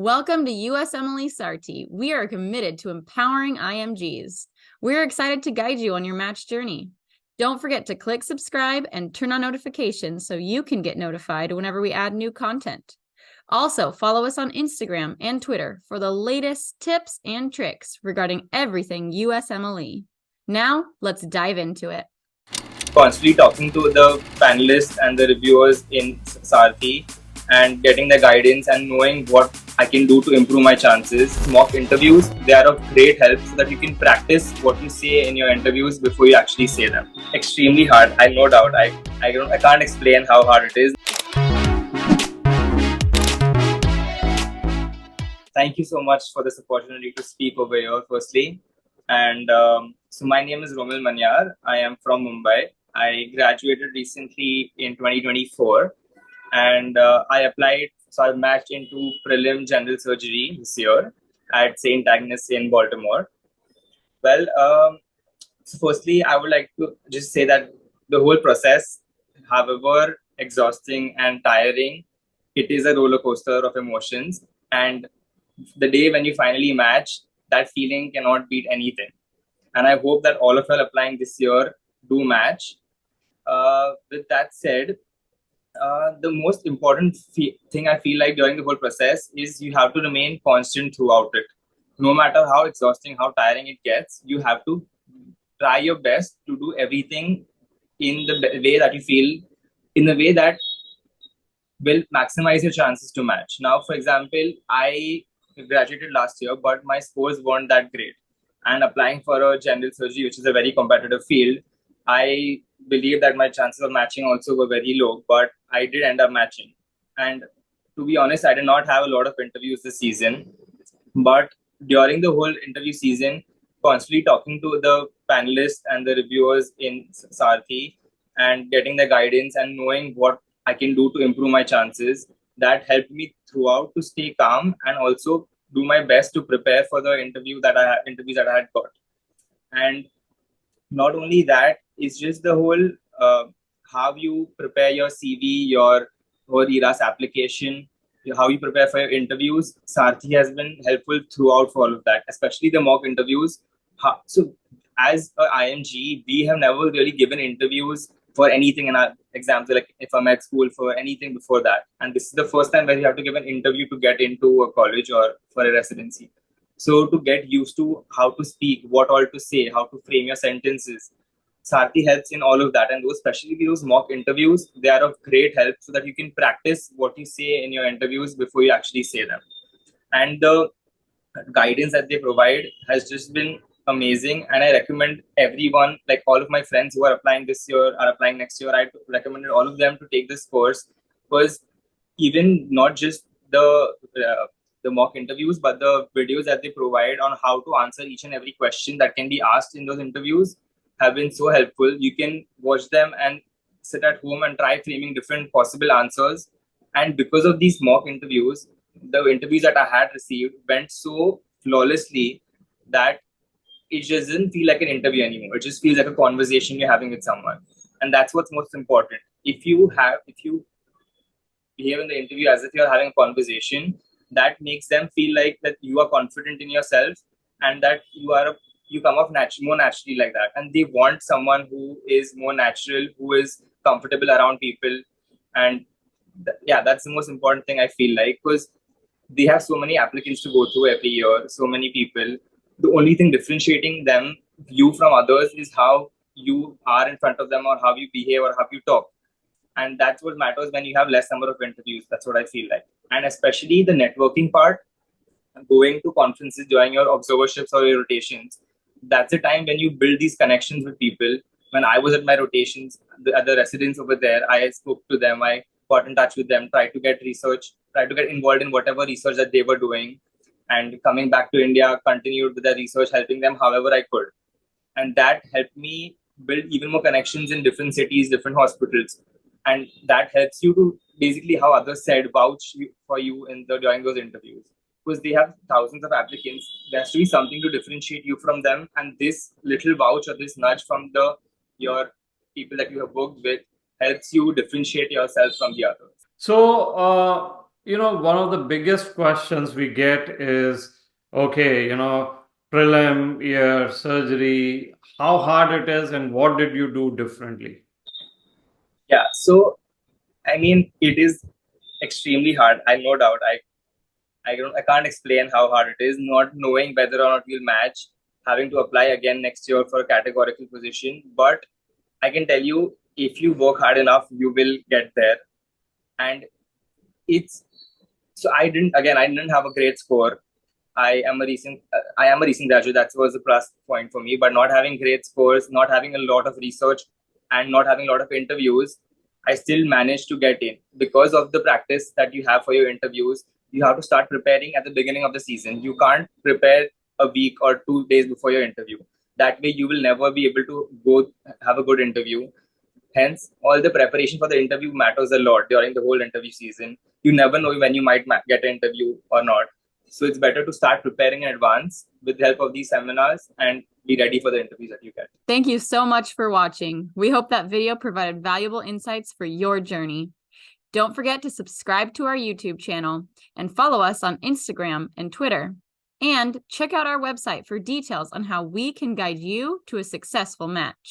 Welcome to USMLE Sarthi. We are committed to empowering IMGs. We're excited to guide you on your match journey. Don't forget to click subscribe and turn on notifications so you can get notified whenever we add new content. Also, follow us on Instagram and Twitter for the latest tips and tricks regarding everything USMLE. Now, let's dive into it. Constantly talking to the panelists and the reviewers in Sarthi and getting the guidance and knowing what I can do to improve my chances. Mock interviews, they are of great help so that you can practice what you say in your interviews before you actually say them. Extremely hard, I no doubt. I can't explain how hard it is. Thank you so much for this opportunity to speak over here, firstly. And so my name is Romil Maniar. I am from Mumbai. I graduated recently in 2024 and I applied. So I matched into prelim general surgery this year at St. Agnes in Baltimore. Well, so firstly, I would like to just say that the whole process, however exhausting and tiring, it is a roller coaster of emotions. And the day when you finally match, that feeling cannot beat anything. And I hope that all of you applying this year do match. With that said, the most important thing I feel like during the whole process is you have to remain constant throughout it. No matter how exhausting, how tiring it gets, you have to try your best to do everything in the way that you feel, in the way that will maximize your chances to match. Now, for example, I graduated last year, but my scores weren't that great. And applying for a general surgery, which is a very competitive field, I believe that my chances of matching also were very low, but I did end up matching. And to be honest, I did not have a lot of interviews this season. But during the whole interview season, constantly talking to the panelists and the reviewers in Sarthi and getting the guidance and knowing what I can do to improve my chances, that helped me throughout to stay calm and also do my best to prepare for the interviews that I had got. And not only that, it's just the whole how you prepare your CV, your ERAS application, how you prepare for your interviews. Sarthi has been helpful throughout for all of that, especially the mock interviews. So as a IMG, we have never really given interviews for anything in our exams, like if I'm at school for anything before that. And this is the first time where you have to give an interview to get into a college or for a residency. So to get used to how to speak, what all to say, how to frame your sentences, Sarthi helps in all of that. And especially those mock interviews, they are of great help so that you can practice what you say in your interviews before you actually say them. And the guidance that they provide has just been amazing. And I recommend everyone, like all of my friends who are applying this year, are applying next year, I recommended all of them to take this course, because even not just the mock interviews, but the videos that they provide on how to answer each and every question that can be asked in those interviews have been so helpful. You can watch them and sit at home and try framing different possible answers. And because of these mock interviews, the interviews that I had received went so flawlessly that it just doesn't feel like an interview anymore. It just feels like a conversation you're having with someone. And that's what's most important. If you behave in the interview as if you're having a conversation, that makes them feel like that you are confident in yourself and that you come off more naturally like that. And they want someone who is more natural, who is comfortable around people. And that's the most important thing I feel like, because they have so many applicants to go through every year, so many people. The only thing differentiating you from others is how you are in front of them, or how you behave, or how you talk. And that's what matters when you have less number of interviews. That's what I feel like. And especially the networking part, going to conferences during your observerships or your rotations, that's the time when you build these connections with people. When I was at my rotations, at the residents over there, I spoke to them, I got in touch with them, tried to get involved in whatever research that they were doing. And coming back to India, continued with the research, helping them however I could. And that helped me build even more connections in different cities, different hospitals. And that helps you to basically, how others said, vouch for you during those interviews. Because they have thousands of applicants, there has to be something to differentiate you from them. And this little vouch or this nudge from your people that you have worked with helps you differentiate yourself from the others. So one of the biggest questions we get is, okay, prelim, year, surgery, how hard it is and what did you do differently? Yeah, so I mean, it is extremely hard. I no doubt. I can't explain how hard it is, not knowing whether or not you'll match, having to apply again next year for a categorical position. But I can tell you, if you work hard enough, you will get there. And it's so I didn't have a great score. I am a recent graduate. That was a plus point for me. But not having great scores, not having a lot of research, and not having a lot of interviews, I still managed to get in because of the practice that you have for your interviews. You have to start preparing at the beginning of the season. You can't prepare a week or 2 days before your interview. That way, you will never be able to go have a good interview. Hence, all the preparation for the interview matters a lot during the whole interview season. You never know when you might get an interview or not. So it's better to start preparing in advance with the help of these seminars and be ready for the interviews that you get. Thank you so much for watching. We hope that video provided valuable insights for your journey. Don't forget to subscribe to our YouTube channel and follow us on Instagram and Twitter. And check out our website for details on how we can guide you to a successful match.